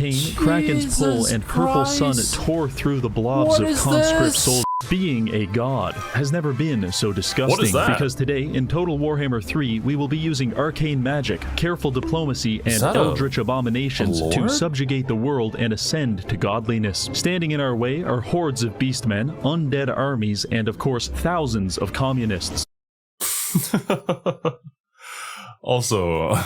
Arcane, Kraken's Pull, and Purple Sun tore through the blobs of conscript soldiers. Being a god has never been so disgusting, because today, in Total Warhammer 3, we will be using arcane magic, careful diplomacy, and eldritch abominations to subjugate the world and ascend to godliness. Standing in our way are hordes of beastmen, undead armies, and of course, thousands of communists. Also,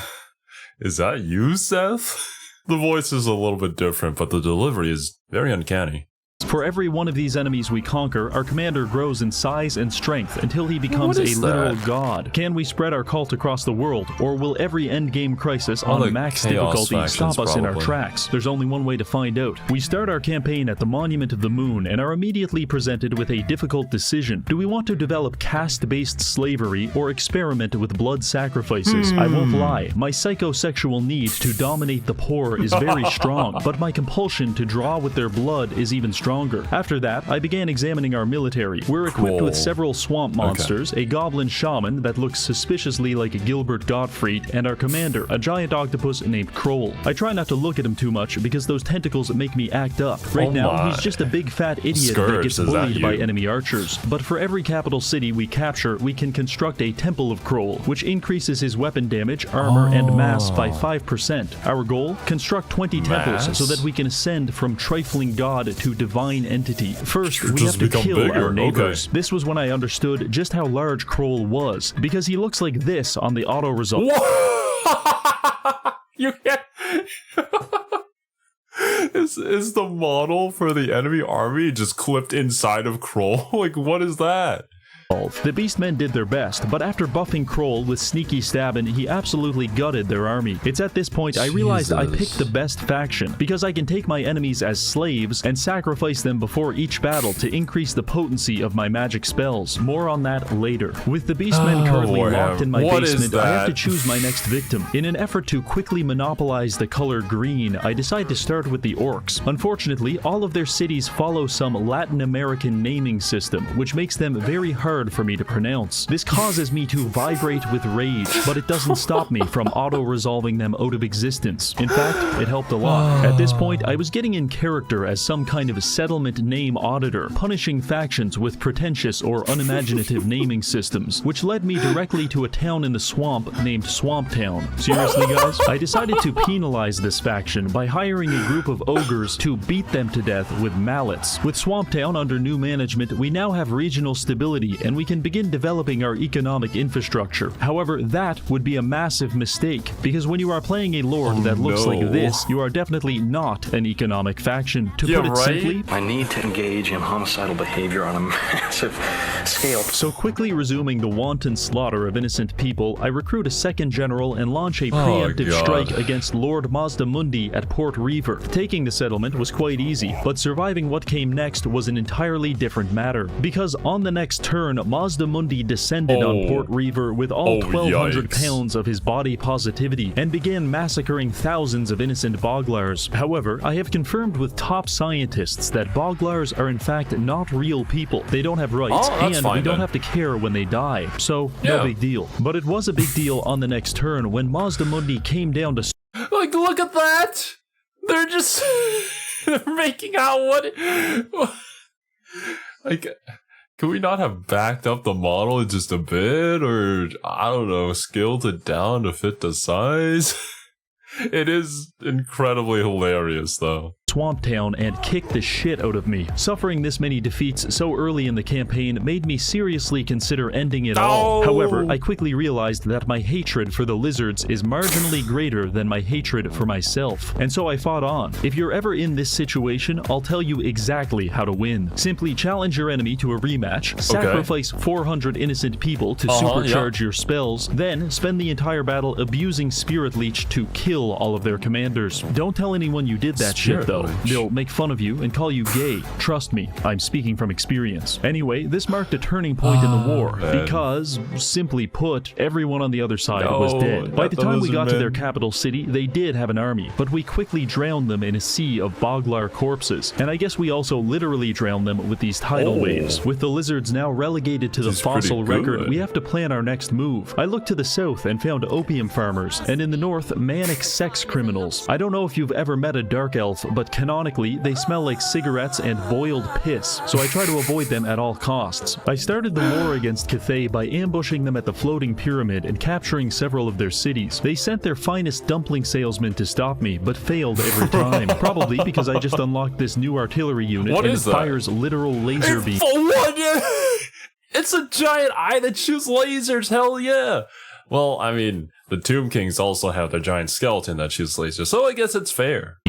is that you, Seth? The voice is a little bit different, but the delivery is very uncanny. For every one of these enemies we conquer, our commander grows in size and strength until he becomes a literal god. Can we spread our cult across the world, or will every endgame crisis on max difficulty stop us in our tracks? There's only one way to find out. We start our campaign at the Monument of the Moon and are immediately presented with a difficult decision. Do we want to develop caste-based slavery or experiment with blood sacrifices? I won't lie, my psychosexual need to dominate the poor is very strong, but my compulsion to draw with their blood is even stronger. After that, I began examining our military. We're equipped with several swamp monsters, a goblin shaman that looks suspiciously like a Gilbert Gottfried, and our commander, a giant octopus named Kroll. I try not to look at him too much because those tentacles make me act up. Right now, he's just a big fat idiot that gets bullied by enemy archers. But for every capital city we capture, we can construct a Temple of Kroll, which increases his weapon damage, armor, and mass by 5%. Our goal? Construct 20 temples so that we can ascend from trifling god to divine entity. First, we have to kill our neighbors. This was when I understood just how large Kroll was, because he looks like this on the auto result. You can't. Is the model for the enemy army just clipped inside of Kroll? Like, what is that? The Beastmen did their best, but after buffing Kroll with sneaky stabbing, he absolutely gutted their army. It's at this point I realized I picked the best faction, because I can take my enemies as slaves and sacrifice them before each battle to increase the potency of my magic spells. More on that later. With the Beastmen currently locked in my basement, I have to choose my next victim. In an effort to quickly monopolize the color green, I decide to start with the Orcs. Unfortunately, all of their cities follow some Latin American naming system, which makes them very hard for me to pronounce. This causes me to vibrate with rage, but it doesn't stop me from auto-resolving them out of existence. In fact, it helped a lot. At this point, I was getting in character as some kind of settlement name auditor, punishing factions with pretentious or unimaginative naming systems, which led me directly to a town in the swamp named Swamp Town. Seriously, guys? I decided to penalize this faction by hiring a group of ogres to beat them to death with mallets. With Swamp Town under new management, we now have regional stability and we can begin developing our economic infrastructure. However, that would be a massive mistake, because when you are playing a lord that looks like this, you are definitely not an economic faction. To put it simply, I need to engage in homicidal behavior on a massive scale. So quickly resuming the wanton slaughter of innocent people, I recruit a second general and launch a preemptive strike against Lord Mazdamundi at Port Reaver. Taking the settlement was quite easy, but surviving what came next was an entirely different matter, because on the next turn, Mazdamundi descended on Port Reaver with all 1,200 pounds of his body positivity and began massacring thousands of innocent Boglars. However, I have confirmed with top scientists that Boglars are in fact not real people. They don't have rights, and we don't have to care when they die. So, no big deal. But it was a big deal on the next turn when Mazdamundi came down to... Like, look at that! They're just... they're making out what... like... Can we not have backed up the model just a bit, or, I don't know, scaled it down to fit the size? It is incredibly hilarious, though. Swamp Town and kicked the shit out of me. Suffering this many defeats so early in the campaign made me seriously consider ending it all. However, I quickly realized that my hatred for the lizards is marginally greater than my hatred for myself, and so I fought on. If you're ever in this situation, I'll tell you exactly how to win. Simply challenge your enemy to a rematch, sacrifice 400 innocent people to supercharge your spells, then spend the entire battle abusing Spirit Leech to kill all of their commanders. Don't tell anyone you did that shit, though. though. They'll make fun of you and call you gay. Trust me, I'm speaking from experience. Anyway, this marked a turning point in the war, because, simply put, everyone on the other side was dead. By the time we got to their capital city, they did have an army, but we quickly drowned them in a sea of Boglar corpses. And I guess we also literally drowned them with these tidal waves. With the lizards now relegated to the fossil record, we have to plan our next move. I looked to the south and found opium farmers, and in the north, manic sex criminals. I don't know if you've ever met a dark elf, but canonically, they smell like cigarettes and boiled piss, so I try to avoid them at all costs. I started the war against Cathay by ambushing them at the floating pyramid and capturing several of their cities. They sent their finest dumpling salesmen to stop me, but failed every time. Probably because I just unlocked this new artillery unit and it fires literal laser beams. It's a giant eye that shoots lasers, hell yeah! Well, I mean, the Tomb Kings also have their giant skeleton that shoots lasers, so I guess it's fair.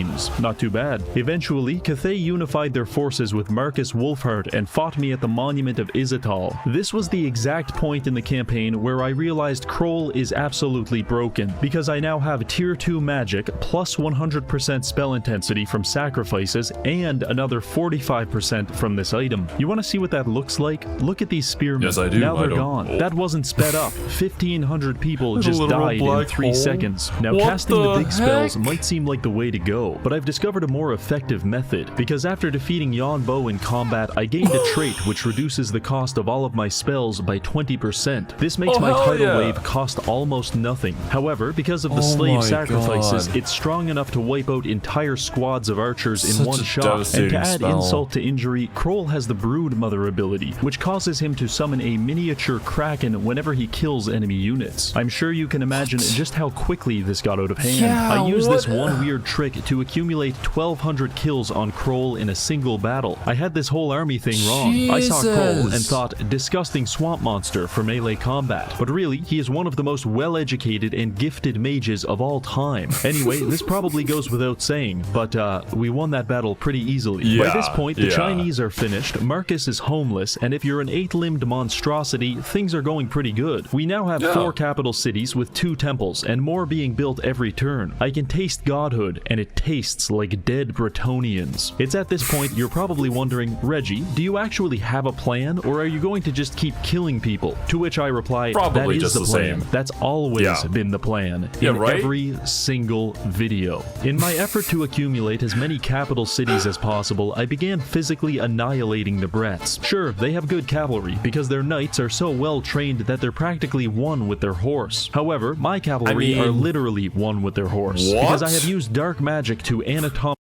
Not too bad. Eventually, Cathay unified their forces with Marcus Wolfhard and fought me at the Monument of Izatal. This was the exact point in the campaign where I realized Kroll is absolutely broken, because I now have tier 2 magic, plus 100% spell intensity from sacrifices, and another 45% from this item. You want to see what that looks like? Look at these spearmen. Yes, I do. Now they're gone. That wasn't sped up. 1,500 people just died in 3 seconds. Now, casting the big spells might seem like the way to go, but I've discovered a more effective method, because after defeating Yon Bo in combat, I gained a trait which reduces the cost of all of my spells by 20%. This makes my tidal wave cost almost nothing. However, because of the slave sacrifices, it's strong enough to wipe out entire squads of archers in one shot. And to add insult to injury, Kroll has the Brood Mother ability, which causes him to summon a miniature kraken whenever he kills enemy units. I'm sure you can imagine just how quickly this got out of hand. I used this one weird trick to accumulate 1,200 kills on Kroll in a single battle. I had this whole army thing wrong. I saw Kroll and thought, disgusting swamp monster for melee combat. But really, he is one of the most well-educated and gifted mages of all time. Anyway, this probably goes without saying, but we won that battle pretty easily. By this point, the Chinese are finished, Marcus is homeless, and if you're an 8-limbed monstrosity, things are going pretty good. We now have 4 capital cities with 2 temples, and more being built every turn. I can taste godhood, and it tastes like dead Bretonians. It's at this point you're probably wondering, Reggie, do you actually have a plan, or are you going to just keep killing people? To which I reply, that is the plan. That's always been the plan. In every single video. In my effort to accumulate as many capital cities as possible, I began physically annihilating the Brets. Sure, they have good cavalry, because their knights are so well trained that they're practically one with their horse. However, my cavalry are literally one with their horse, because I have used dark magic to anatomic.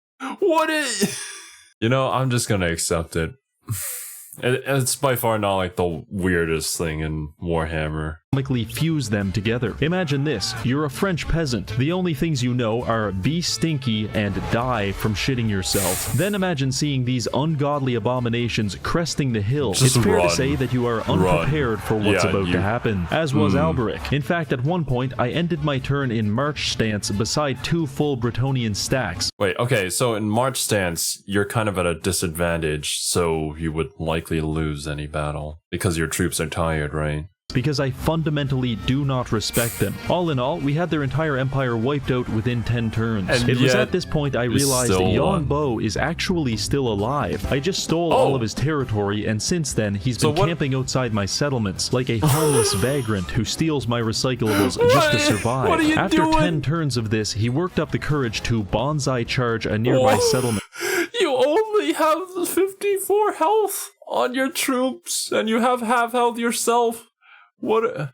You know, I'm just gonna accept it. It's by far not like the weirdest thing in Warhammer. Fuse them together. Imagine this, you're a French peasant. The only things you know are be stinky and die from shitting yourself. Then imagine seeing these ungodly abominations cresting the hill. It's fair to say that you are unprepared for what's about to happen, as was Alberic. In fact, at one point, I ended my turn in march stance beside 2 full Bretonian stacks. Wait, okay, so in march stance, you're kind of at a disadvantage, so you would likely lose any battle, because your troops are tired, right? Because I fundamentally do not respect them. All in all, we had their entire empire wiped out within 10 turns. And it was at this point I realized Yon Bo is actually still alive. I just stole all of his territory, and since then, he's been camping outside my settlements, like a harmless vagrant who steals my recyclables just to survive. After 10 turns of this, he worked up the courage to bonsai charge a nearby settlement. You only have 54 health on your troops, and you have half health yourself. What?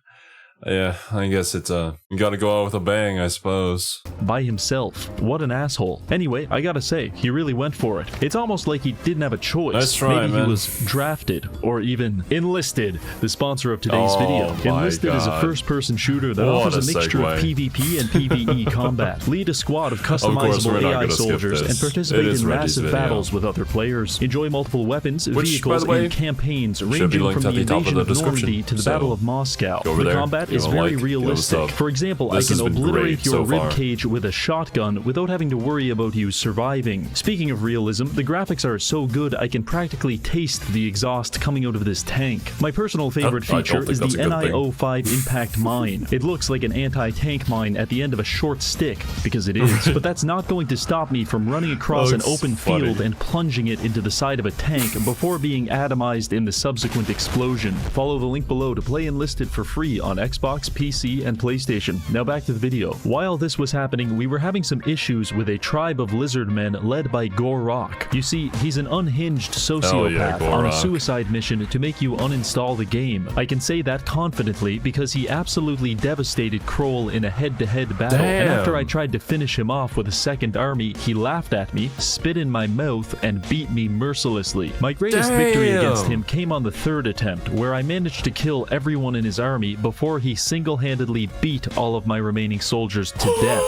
Yeah, I guess it's you gotta go out with a bang, I suppose. By himself. What an asshole. Anyway, I gotta say, he really went for it. It's almost like he didn't have a choice. Nice try, Maybe he was drafted, or even enlisted, the sponsor of today's video. Enlisted is a first-person shooter that offers a mixture of PvP and PvE combat. Lead a squad of customizable AI soldiers and participate in massive battles with other players. Enjoy multiple weapons, vehicles, and campaigns ranging from the invasion of Normandy to the Battle of Moscow. The combat is very realistic. For example, I can obliterate your ribcage with a shotgun without having to worry about you surviving. Speaking of realism, the graphics are so good I can practically taste the exhaust coming out of this tank. My personal favorite feature is the NI-05 impact mine. It looks like an anti-tank mine at the end of a short stick, because it is, but that's not going to stop me from running across an open field and plunging it into the side of a tank before being atomized in the subsequent explosion. Follow the link below to play Enlisted for free on Xbox, PC, and PlayStation. Now back to the video. While this was happening, we were having some issues with a tribe of lizard men led by Gorok. You see, he's an unhinged sociopath on a suicide mission to make you uninstall the game. I can say that confidently because he absolutely devastated Kroll in a head-to-head battle, and after I tried to finish him off with a second army, he laughed at me, spit in my mouth, and beat me mercilessly. My greatest victory against him came on the third attempt, where I managed to kill everyone in his army before he single-handedly beat all of my remaining soldiers to death.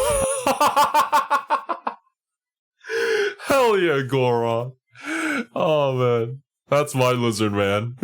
Hell yeah, Gorok. Oh man. That's my lizard man.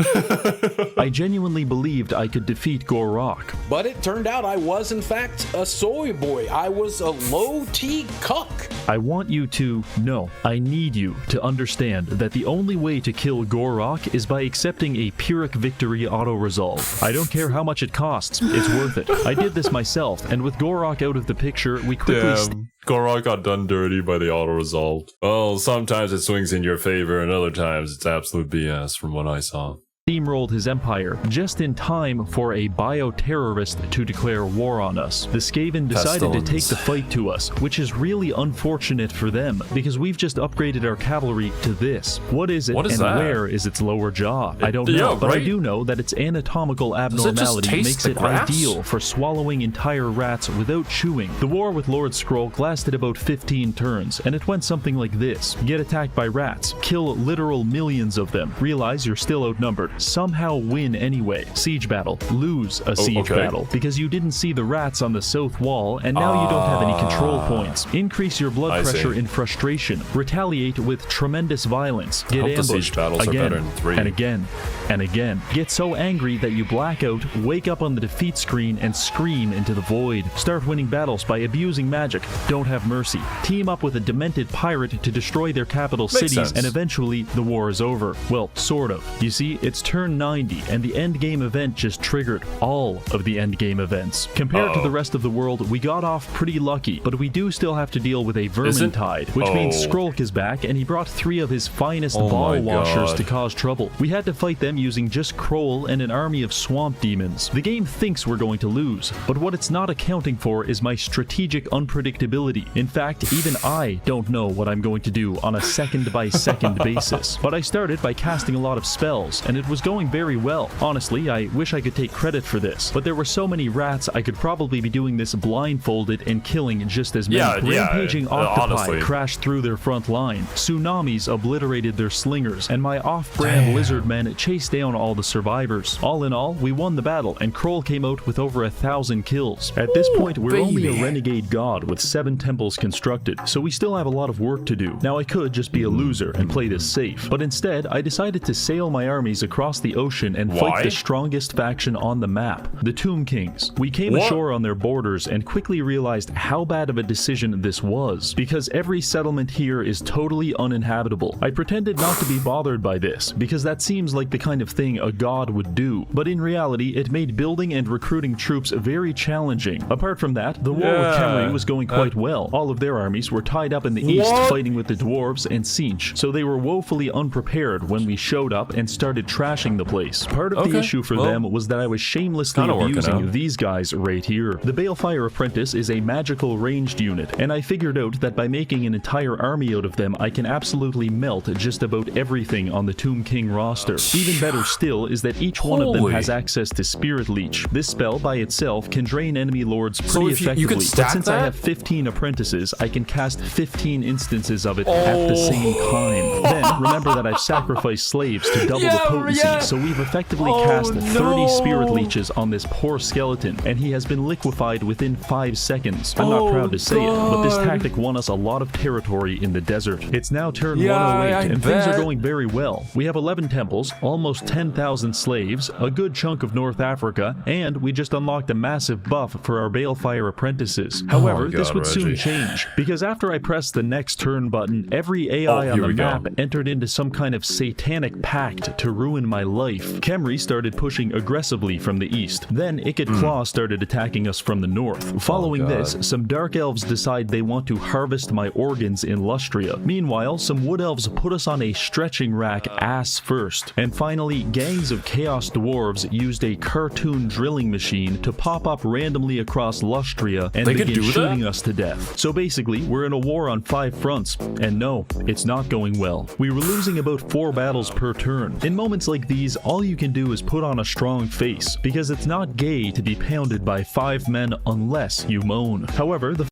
I genuinely believed I could defeat Gorok. But it turned out I was in fact a soy boy. I was a low-T cuck. I want you to, no, I need you to understand that the only way to kill Gorok is by accepting a Pyrrhic victory auto-resolve. I don't care how much it costs, it's worth it. I did this myself, and with Gorok out of the picture, we quickly... Gorok got done dirty by the auto-resolve. Well, sometimes it swings in your favor, and other times it's absolute BS from what I saw. Steamrolled his empire just in time for a bioterrorist to declare war on us. The Skaven decided to take the fight to us, which is really unfortunate for them because we've just upgraded our cavalry to this. What is it and where is its lower jaw? I don't know, but I do know that its anatomical abnormality makes it ideal for swallowing entire rats without chewing. The war with Lord Skrull lasted about 15 turns, and it went something like this. Get attacked by rats, kill literal millions of them, realize you're still outnumbered, somehow win anyway. Siege battle. Lose a siege battle because you didn't see the rats on the south wall and now you don't have any control points. Increase your blood pressure in frustration. Retaliate with tremendous violence. Get ambushed again and again and again. Get so angry that you black out, wake up on the defeat screen and scream into the void. Start winning battles by abusing magic. Don't have mercy. Team up with a demented pirate to destroy their capital cities and eventually the war is over. Well, sort of. You see, it's turn 90 and the endgame event just triggered all of the endgame events. Compared to the rest of the world, we got off pretty lucky, but we do still have to deal with a Vermintide, which means Skrulk is back and he brought 3 of his finest ball washers to cause trouble. We had to fight them using just Kroll and an army of swamp demons. The game thinks we're going to lose, but what it's not accounting for is my strategic unpredictability. In fact, even I don't know what I'm going to do on a second-by-second basis. But I started by casting a lot of spells, and it was going very well. Honestly, I wish I could take credit for this, but there were so many rats I could probably be doing this blindfolded and killing just as many. Rampaging octopi crashed through their front line, tsunamis obliterated their slingers, and my off-brand lizard men chased down all the survivors. All in all, we won the battle, and Kroll came out with over 1,000 kills. At this point, we're only a renegade god with 7 temples constructed, so we still have a lot of work to do. Now I could just be a loser and play this safe, but instead I decided to sail my armies across the ocean and fight the strongest faction on the map, the Tomb Kings. We came ashore on their borders and quickly realized how bad of a decision this was, because every settlement here is totally uninhabitable. I pretended not to be bothered by this, because that seems like the kind of thing a god would do, but in reality it made building and recruiting troops very challenging. Apart from that, the war with Khemri was going quite well. All of their armies were tied up in the east fighting with the dwarves and Tzeentch, so they were woefully unprepared when we showed up and started trashing the place. Part of the issue for them was that I was shamelessly abusing these guys right here. The Balefire Apprentice is a magical ranged unit, and I figured out that by making an entire army out of them, I can absolutely melt just about everything on the Tomb King roster. Even better still is that each one of them has access to Spirit Leech. This spell by itself can drain enemy lords pretty effectively, but since I have 15 apprentices, I can cast 15 instances of it at the same time. Then, remember that I've sacrificed slaves to double the potency Yeah. so we've effectively cast 30 spirit leeches on this poor skeleton, and he has been liquefied within 5 seconds. I'm not proud to say it, but this tactic won us a lot of territory in the desert. It's now turn 108, and things are going very well. We have 11 temples, almost 10,000 slaves, a good chunk of North Africa, and we just unlocked a massive buff for our balefire apprentices. However, this would soon change, because after I pressed the next turn button, every AI on the map entered into some kind of satanic pact to ruin my life. Khemri started pushing aggressively from the east. Then Ikit Claw started attacking us from the north. Following this, some dark elves decide they want to harvest my organs in Lustria. Meanwhile, some wood elves put us on a stretching rack ass first. And finally, gangs of chaos dwarves used a cartoon drilling machine to pop up randomly across Lustria and begin shooting us to death. So basically, we're in a war on 5 fronts. And no, it's not going well. We were losing about 4 battles per turn. In moments like these, all you can do is put on a strong face, because it's not gay to be pounded by 5 men unless you moan. However, the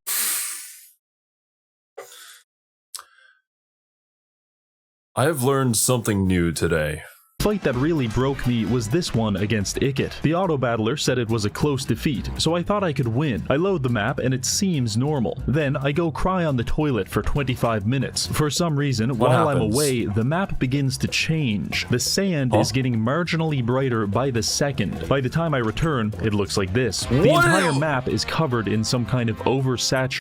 I have learned something new today. fight that really broke me was this one against Ikit. The auto-battler said it was a close defeat, so I thought I could win. I load the map and it seems normal. Then I go cry on the toilet for 25 minutes. For some reason, while I'm away, the map begins to change. The sand is getting marginally brighter by the second. By the time I return, it looks like this. The entire map is covered in some kind of oversaturated...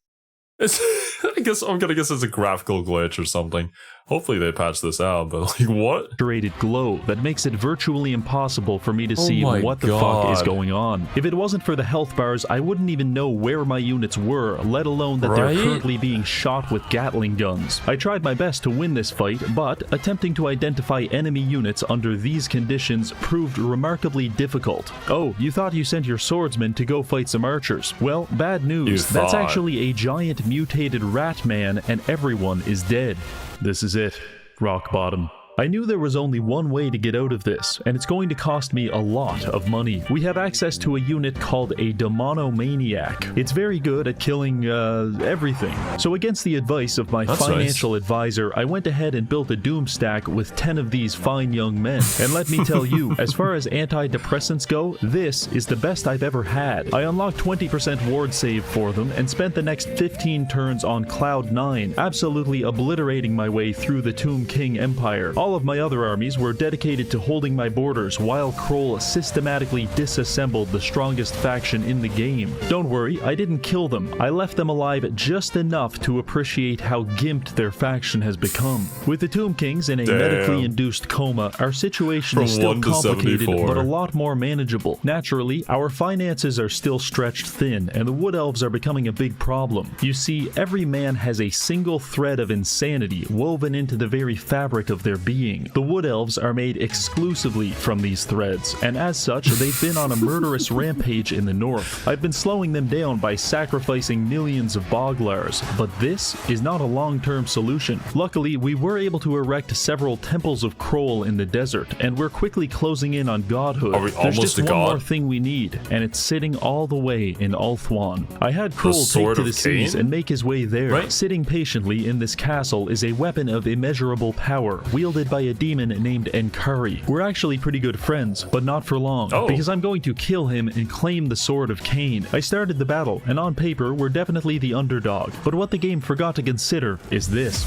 I'm gonna guess it's a graphical glitch or something. Hopefully they patch this out, but like, what? glow that makes it virtually impossible for me to see what the fuck is going on. If it wasn't for the health bars, I wouldn't even know where my units were, let alone that they're currently being shot with Gatling guns. I tried my best to win this fight, but attempting to identify enemy units under these conditions proved remarkably difficult. Oh, you thought you sent your swordsman to go fight some archers. Well, bad news. That's actually a giant mutated rat man, and everyone is dead. This is it. Rock bottom. I knew there was only one way to get out of this, and it's going to cost me a lot of money. We have access to a unit called a Demonomaniac. It's very good at killing, everything. So against the advice of my financial advisor, I went ahead and built a doom stack with 10 of these fine young men. And let me tell you, as far as antidepressants go, this is the best I've ever had. I unlocked 20% ward save for them and spent the next 15 turns on Cloud 9, absolutely obliterating my way through the Tomb King Empire. All of my other armies were dedicated to holding my borders while Kroll systematically disassembled the strongest faction in the game. Don't worry, I didn't kill them. I left them alive just enough to appreciate how gimped their faction has become. With the Tomb Kings in a medically induced coma, our situation is still complicated but a lot more manageable. Naturally, our finances are still stretched thin and the Wood Elves are becoming a big problem. You see, every man has a single thread of insanity woven into the very fabric of their being. The Wood Elves are made exclusively from these threads, and as such, they've been on a murderous rampage in the north. I've been slowing them down by sacrificing millions of Boglars, but this is not a long-term solution. Luckily, we were able to erect several temples of Kroll in the desert, and we're quickly closing in on godhood. Are we There's almost just a one god? more thing we need, and it's sitting all the way in Ulthuan. I had Kroll take to the seas and make his way there. Sitting patiently in this castle is a weapon of immeasurable power, wielded by a demon named Enkari. We're actually pretty good friends, but not for long, because I'm going to kill him and claim the Sword of Cain. I started the battle, and on paper, we're definitely the underdog, but what the game forgot to consider is this.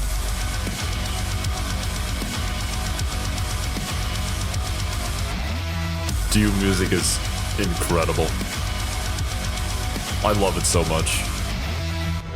Doom music is incredible. I love it so much.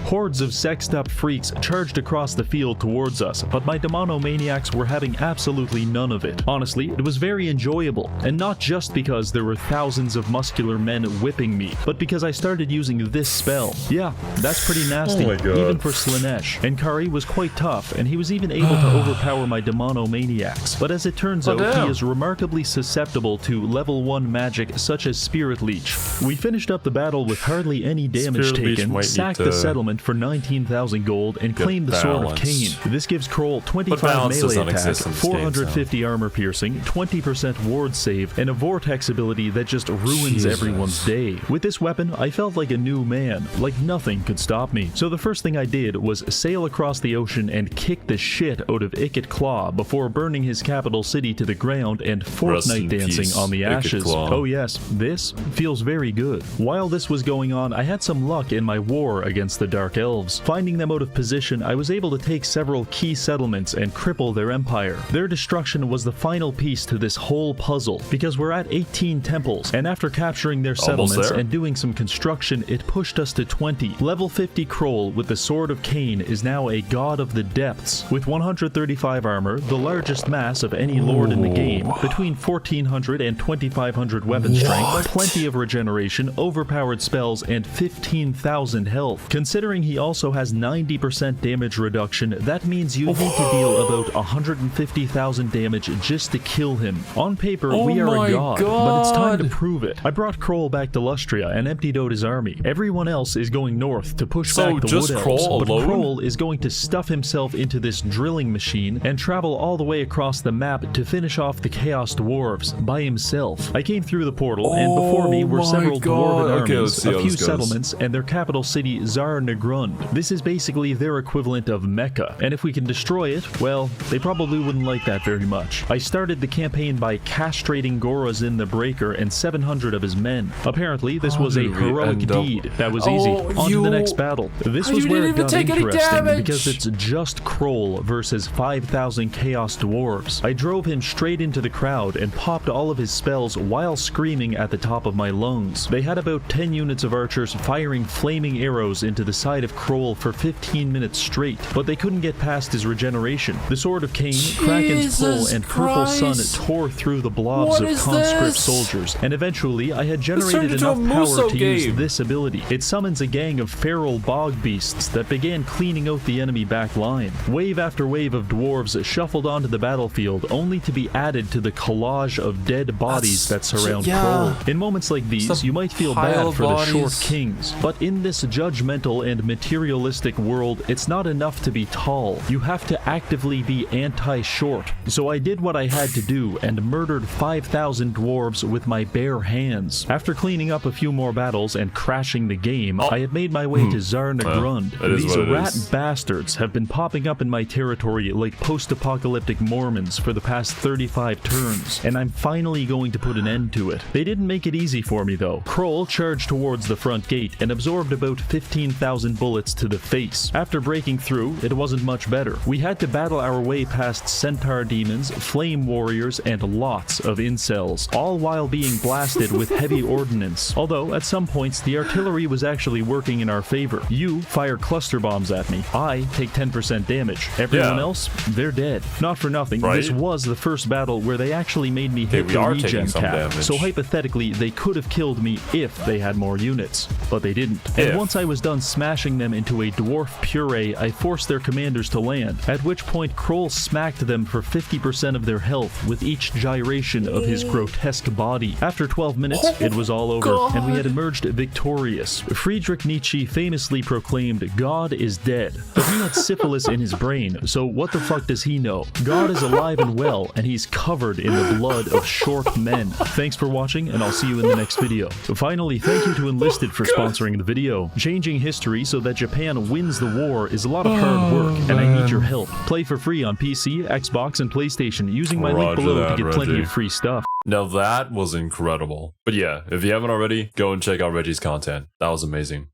Hordes of sexed-up freaks charged across the field towards us, but my Demonomaniacs were having absolutely none of it. Honestly, it was very enjoyable, and not just because there were thousands of muscular men whipping me, but because I started using this spell. Yeah, that's pretty nasty, even for Slaanesh. Enkari was quite tough, and he was even able to overpower my Demonomaniacs, but as it turns out, he is remarkably susceptible to level 1 magic such as Spirit Leech. We finished up the battle with hardly any damage taken, sacked the settlement, settlement for 19,000 gold and claim the Sword of Cain. This gives Kroll 25 melee attack, 450 armor piercing, 20% ward save, and a vortex ability that just ruins everyone's day. With this weapon, I felt like a new man, like nothing could stop me. So the first thing I did was sail across the ocean and kick the shit out of Ikit Claw before burning his capital city to the ground and fortnight dancing on the ashes. Oh yes, this feels very good. While this was going on, I had some luck in my war against the Dark Elves. Finding them out of position, I was able to take several key settlements and cripple their empire. Their destruction was the final piece to this whole puzzle, because we're at 18 temples, and after capturing their settlements and doing some construction, it pushed us to 20. Level 50 Kroll with the Sword of Cain is now a god of the depths, with 135 armor, the largest mass of any lord in the game, between 1400 and 2500 weapon strength, plenty of regeneration, overpowered spells, and 15,000 health. Considering he also has 90% damage reduction, that means you need to deal about 150,000 damage just to kill him. On paper, we are a god, but it's time to prove it. I brought Kroll back to Lustria and emptied out his army. Everyone else is going north to push back the Wood Elves, but Kroll is going to stuff himself into this drilling machine and travel all the way across the map to finish off the Chaos Dwarves by himself. I came through the portal, and before me were several dwarven armies, a few settlements, and their capital city, Zar Nagrund. This is basically their equivalent of Mecca, and if we can destroy it, well, they probably wouldn't like that very much. I started the campaign by castrating Gorazin the Breaker and 700 of his men. Apparently, this was a heroic deed that was easy. On to the next battle. This was where it got interesting, because it's just Kroll versus 5,000 Chaos Dwarves. I drove him straight into the crowd and popped all of his spells while screaming at the top of my lungs. They had about 10 units of archers firing flaming arrows into the side of Kroll for 15 minutes straight, but they couldn't get past his regeneration. The Sword of Cain, Kraken's Pull, and Purple Sun tore through the blobs of conscript soldiers, and eventually I had generated enough power to use this ability. It summons a gang of feral bog beasts that began cleaning out the enemy back line. Wave after wave of dwarves shuffled onto the battlefield, only to be added to the collage of dead bodies that surround Kroll. In moments like these, you might feel bad for the short kings, but in this judgmental and materialistic world, it's not enough to be tall. You have to actively be anti-short. So I did what I had to do and murdered 5,000 dwarves with my bare hands. After cleaning up a few more battles and crashing the game, I had made my way to Zar Nagrund. These rat bastards have been popping up in my territory like post-apocalyptic Mormons for the past 35 turns, and I'm finally going to put an end to it. They didn't make it easy for me though. Kroll charged towards the front gate and absorbed about 15,000 bullets to the face. After breaking through, it wasn't much better. We had to battle our way past centaur demons, flame warriors, and lots of incels, all while being blasted with heavy ordnance. Although, at some points, the artillery was actually working in our favor. You fire cluster bombs at me. I take 10% damage. Everyone else, they're dead. Not for nothing, this was the first battle where they actually made me hit the regen cap. So hypothetically, they could have killed me if they had more units. But they didn't. And once I was done smashing them into a dwarf puree, I forced their commanders to land, at which point Kroll smacked them for 50% of their health with each gyration of his grotesque body. After 12 minutes, it was all over, and we had emerged victorious. Friedrich Nietzsche famously proclaimed, "God is dead." But he had syphilis in his brain, so what the fuck does he know? God is alive and well, and he's covered in the blood of short men. Thanks for watching, and I'll see you in the next video. Finally, thank you to Enlisted for sponsoring the video. Changing history so that Japan wins the war is a lot of hard work, and I need your help. Play for free on PC, Xbox, and PlayStation using my link below to get plenty of free stuff. Now that was incredible. But yeah, if you haven't already, go and check out Reggie's content. That was amazing.